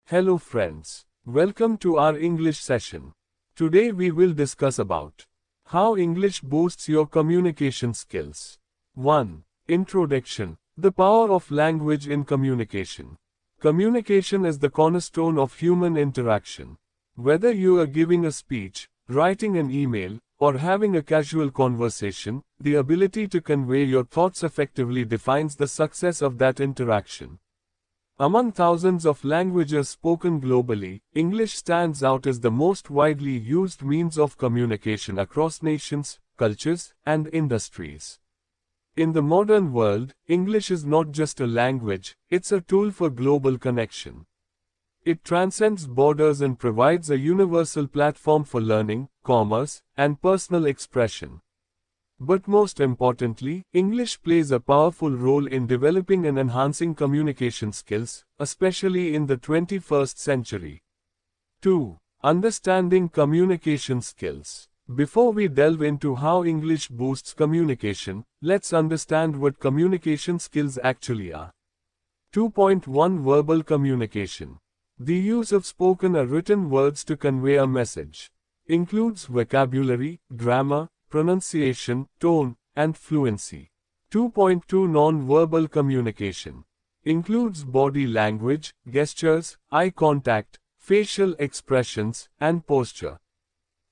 Hello friends. Welcome to our English session. Today we will discuss about how English boosts your communication skills. 1. Introduction. The power of language in communication. Communication is the cornerstone of human interaction. Whether you are giving a speech, writing an email, or having a casual conversation, the ability to convey your thoughts effectively defines the success of that interaction. Among thousands of languages spoken globally, English stands out as the most widely used means of communication across nations, cultures, and industries. In the modern world, English is not just a language, it's a tool for global connection. It transcends borders and provides a universal platform for learning, commerce, and personal expression. But most importantly, English plays a powerful role in developing and enhancing communication skills, especially in the 21st century. 2. Understanding communication skills. Before we delve into how English boosts communication, let's understand what communication skills actually are. 2.1 Verbal communication. The use of spoken or written words to convey a message. Includes vocabulary, grammar, pronunciation, tone, and fluency. 2.2 Non-verbal communication. Includes body language, gestures, eye contact, facial expressions, and posture.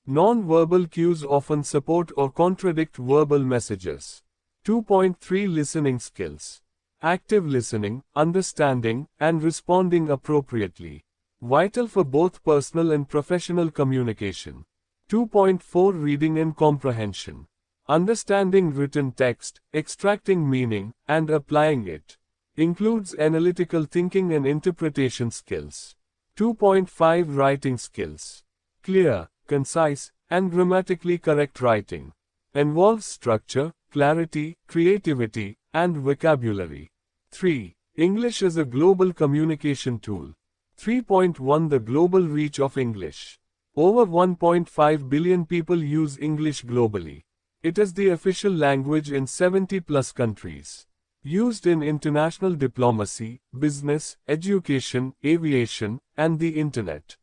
Non-verbal cues often support or contradict verbal messages. 2.3 Listening skills. Active listening, understanding, and responding appropriately. Vital for both personal and professional communication. 2.4 Reading and comprehension. Understanding written text, extracting meaning, and applying it. Includes analytical thinking and interpretation skills. 2.5 Writing skills. Clear, concise, and grammatically correct writing. Involves structure, clarity, creativity, and vocabulary. 3. English as a global communication tool. 3.1 The global reach of English. Over 1.5 billion people use English globally. It is the official language in 70+ countries. Used in international diplomacy, business, education, aviation, and the internet.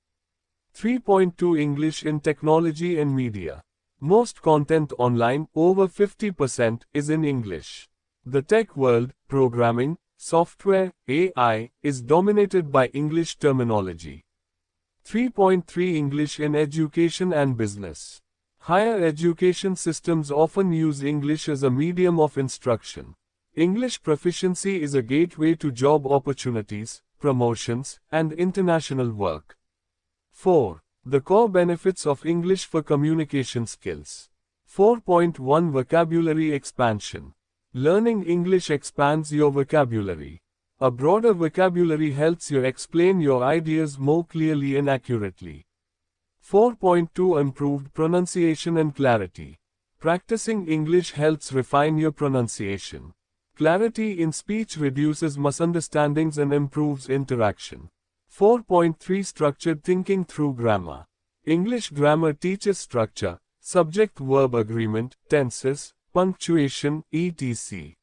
3.2 English in technology and media. Most content online, over 50%, is in English. The tech world, programming, software, AI, is dominated by English terminology. 3.3 English in education and business. Higher education systems often use English as a medium of instruction. English proficiency is a gateway to job opportunities, promotions, and international work. 4. The core benefits of English for communication skills. 4.1 Vocabulary expansion. Learning English expands your vocabulary. A broader vocabulary helps you explain your ideas more clearly and accurately. 4.2 Improved pronunciation and clarity. Practicing English helps refine your pronunciation. Clarity in speech reduces misunderstandings and improves interaction. 4.3 Structured thinking through grammar. English grammar teaches structure, subject-verb agreement, tenses, punctuation, etc.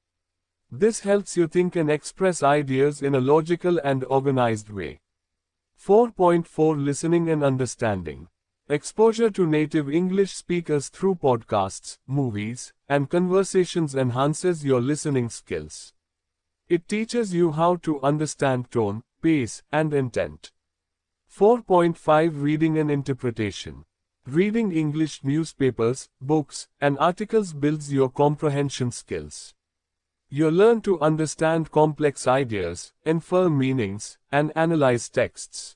This helps you think and express ideas in a logical and organized way. 4.4 Listening and understanding. Exposure to native English speakers through podcasts, movies, and conversations enhances your listening skills. It teaches you how to understand tone, pace, and intent. 4.5 Reading and interpretation. Reading English newspapers, books, and articles builds your comprehension skills. You learn to understand complex ideas, infer meanings, and analyze texts.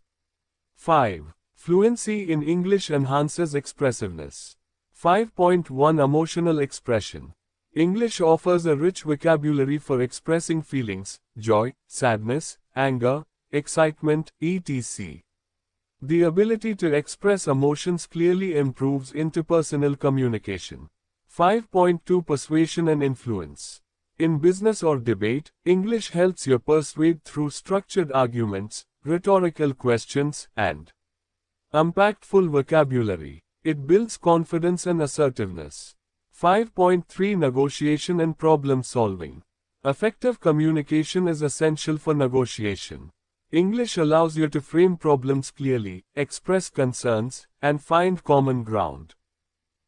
5. Fluency in English enhances expressiveness. 5.1 Emotional expression. English offers a rich vocabulary for expressing feelings, joy, sadness, anger, excitement, etc. The ability to express emotions clearly improves interpersonal communication. 5.2 Persuasion and influence. In business or debate, English helps you persuade through structured arguments, rhetorical questions, and impactful vocabulary. It builds confidence and assertiveness. 5.3 Negotiation and problem solving. Effective communication is essential for negotiation. English allows you to frame problems clearly, express concerns, and find common ground.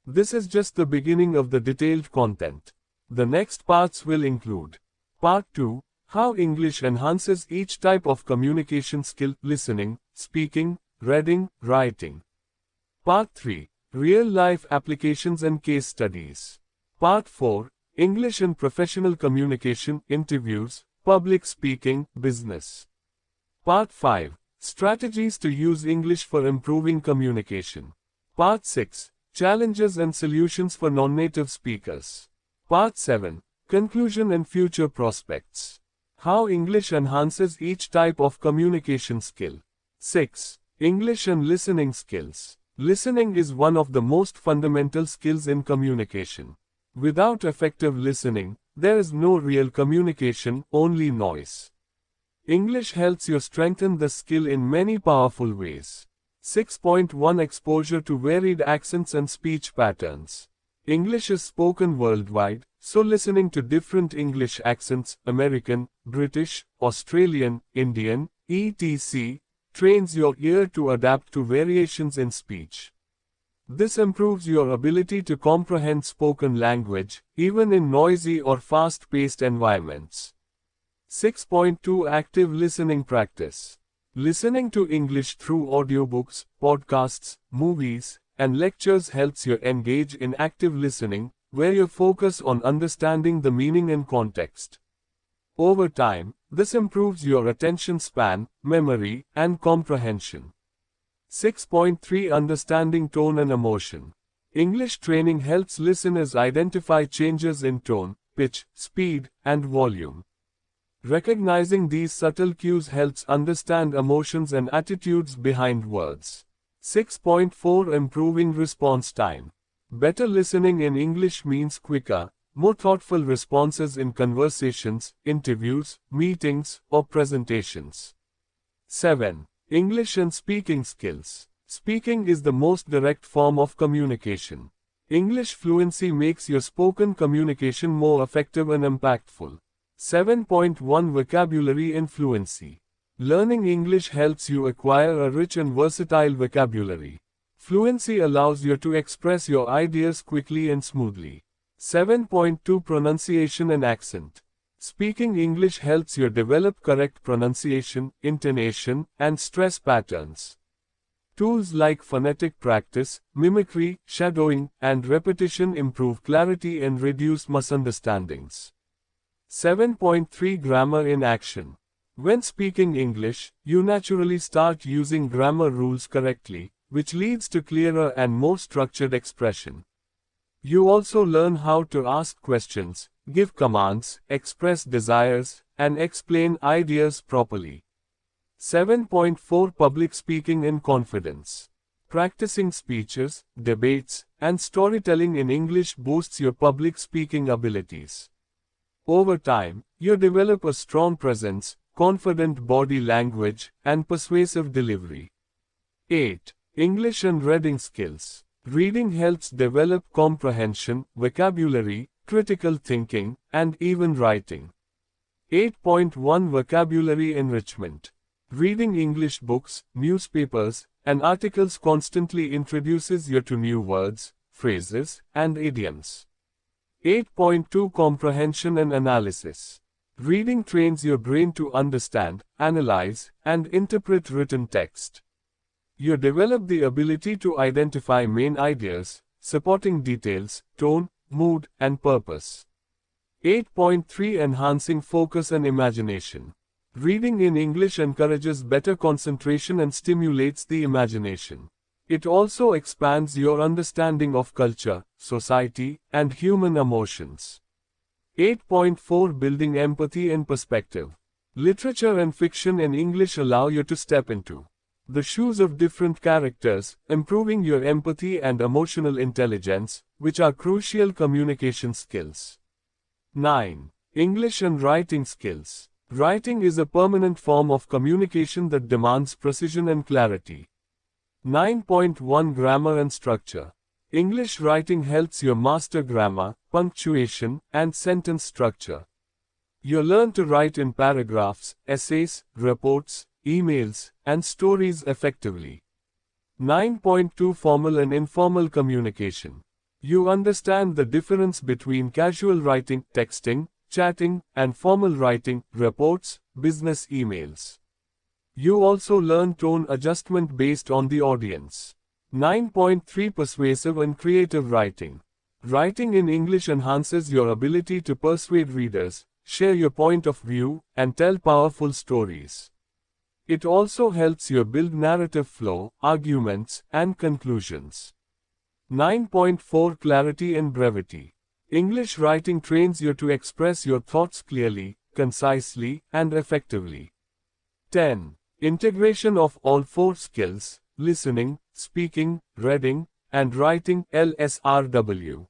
This is just the beginning of the detailed content. The next parts will include Part 2, how English enhances each type of communication skill: listening, speaking, reading, writing. Part 3, real-life applications and case studies. Part 4, English in professional communication, interviews, public speaking, business. Part 5, strategies to use English for improving communication. Part 6, challenges and solutions for non-native speakers. Part 7, conclusion and future prospects. How English enhances each type of communication skill. 6. English and listening skills. Listening is one of the most fundamental skills in communication. Without effective listening, there is no real communication, only noise. English helps you strengthen the skill in many powerful ways. 6.1 Exposure to varied accents and speech patterns. English is spoken worldwide, so listening to different English accents, American, British, Australian, Indian, etc., trains your ear to adapt to variations in speech. This improves your ability to comprehend spoken language, even in noisy or fast-paced environments. 6.2 Active listening practice. Listening to English through audiobooks, podcasts, movies, and lectures helps you engage in active listening, where you focus on understanding the meaning and context. Over time, this improves your attention span, memory, and comprehension. 6.3 Understanding tone and emotion. English training helps listeners identify changes in tone, pitch, speed, and volume. Recognizing these subtle cues helps understand emotions and attitudes behind words. 6.4 Improving response time. Better listening in English means quicker, more thoughtful responses in conversations, interviews, meetings, or presentations. 7. English and speaking skills. Speaking is the most direct form of communication. English fluency makes your spoken communication more effective and impactful. 7.1 Vocabulary and fluency. Learning English helps you acquire a rich and versatile vocabulary. Fluency allows you to express your ideas quickly and smoothly. 7.2 Pronunciation and accent. Speaking English helps you develop correct pronunciation, intonation, and stress patterns. Tools like phonetic practice, mimicry, shadowing, and repetition improve clarity and reduce misunderstandings. 7.3 Grammar in action. When speaking English, you naturally start using grammar rules correctly, which leads to clearer and more structured expression. You also learn how to ask questions, give commands, express desires, and explain ideas properly. 7.4 Public speaking and confidence. Practicing speeches, debates, and storytelling in English boosts your public speaking abilities. Over time, you develop a strong presence, confident body language, and persuasive delivery. 8. English and reading skills. Reading helps develop comprehension, vocabulary, critical thinking, and even writing. 8.1 Vocabulary enrichment. Reading English books, newspapers, and articles constantly introduces you to new words, phrases, and idioms. 8.2 Comprehension and analysis. Reading trains your brain to understand, analyze, and interpret written text. You develop the ability to identify main ideas, supporting details, tone, mood, and purpose. 8.3 Enhancing focus and imagination. Reading in English encourages better concentration and stimulates the imagination. It also expands your understanding of culture, society, and human emotions. 8.4 Building empathy and perspective. Literature and fiction in English allow you to step into the shoes of different characters, improving your empathy and emotional intelligence, which are crucial communication skills. 9. English and writing skills. Writing is a permanent form of communication that demands precision and clarity. 9.1 Grammar and structure. English writing helps you master grammar, punctuation, and sentence structure. You learn to write in paragraphs, essays, reports, emails, and stories effectively. 9.2 Formal and informal communication. You understand the difference between casual writing, texting, chatting, and formal writing, reports, business emails. You also learn tone adjustment based on the audience. 9.3 Persuasive and creative writing. Writing in English enhances your ability to persuade readers, share your point of view, and tell powerful stories. It also helps you build narrative flow, arguments, and conclusions. 9.4 Clarity and brevity. English writing trains you to express your thoughts clearly, concisely, and effectively. 10. Integration of all four skills: listening, speaking, reading, and writing, LSRW.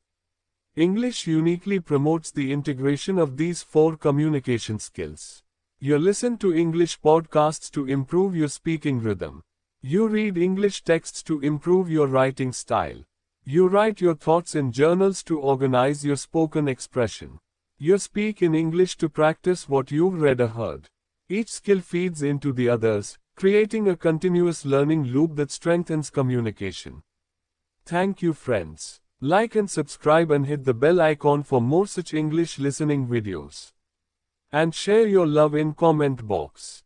English uniquely promotes the integration of these four communication skills. You listen to English podcasts to improve your speaking rhythm. You read English texts to improve your writing style. You write your thoughts in journals to organize your spoken expression. You speak in English to practice what you've read or heard. Each skill feeds into the others, creating a continuous learning loop that strengthens communication. Thank you, friends. Like and subscribe and hit the bell icon for more such English listening videos. And share your love in comment box.